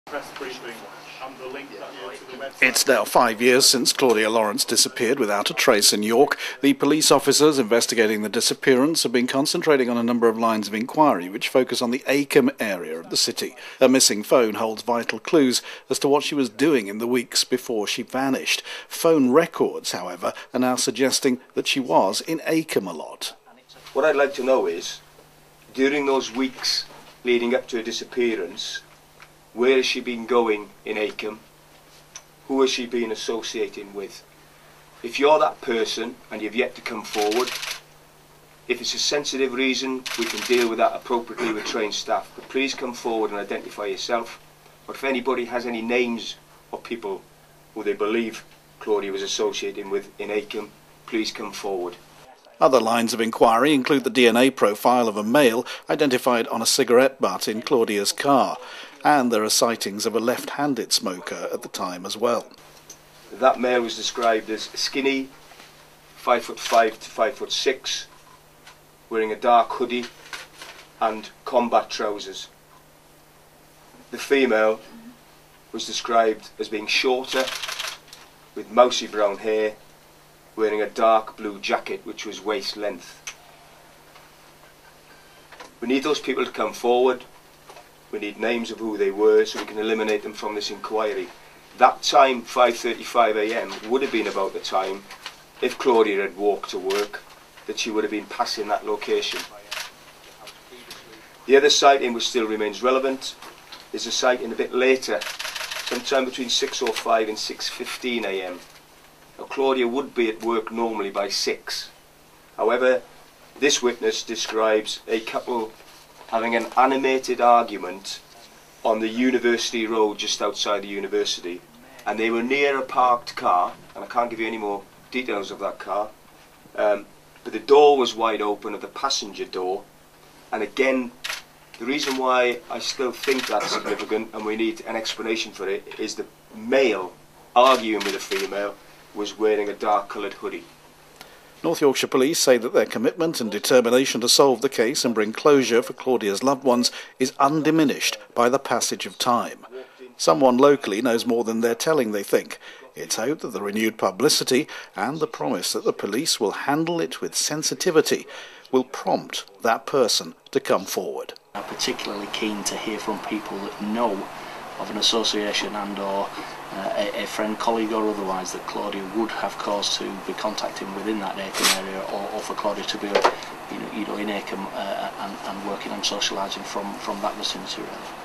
Press briefing and the link that you to the website. It's now 5 years since Claudia Lawrence disappeared without a trace in York. The police officers investigating the disappearance have been concentrating on a number of lines of inquiry which focus on the Acomb area of the city. Her missing phone holds vital clues as to what she was doing in the weeks before she vanished. Phone records, however, are now suggesting that she was in Acomb a lot. What I'd like to know is, during those weeks leading up to her disappearance, where has she been going in Acomb? Who has she been associating with? If you're that person and you've yet to come forward, if it's a sensitive reason, we can deal with that appropriately with trained staff. But please come forward and identify yourself. But if anybody has any names of people who they believe Claudia was associating with in Acomb, please come forward. Other lines of inquiry include the DNA profile of a male identified on a cigarette butt in Claudia's car, and there are sightings of a left-handed smoker at the time as well. That male was described as skinny, 5'5" to 5'6", wearing a dark hoodie and combat trousers. The female was described as being shorter, with mousy brown hair, wearing a dark blue jacket which was waist length. We need those people to come forward. We need names of who they were so we can eliminate them from this inquiry. That time, 5:35 AM, would have been about the time, if Claudia had walked to work, that she would have been passing that location. The other sighting which still remains relevant is a sighting a bit later, sometime between 6:05 and 6:15 AM. Now, Claudia would be at work normally by 6. However, this witness describes a couple having an animated argument on the university road just outside the university, and they were near a parked car, and I can't give you any more details of that car, but the door was wide open of the passenger door. And again, the reason why I still think that's significant and we need an explanation for it is the male arguing with the female was wearing a dark coloured hoodie. North Yorkshire Police say that their commitment and determination to solve the case and bring closure for Claudia's loved ones is undiminished by the passage of time. Someone locally knows more than they're telling, they think. It's hoped that the renewed publicity and the promise that the police will handle it with sensitivity will prompt that person to come forward. I'm particularly keen to hear from people that know of an association and or a friend, colleague or otherwise that Claudia would have cause to be contacting within that Acomb area, or for Claudia to be in Acomb and working and socialising from that vicinity really.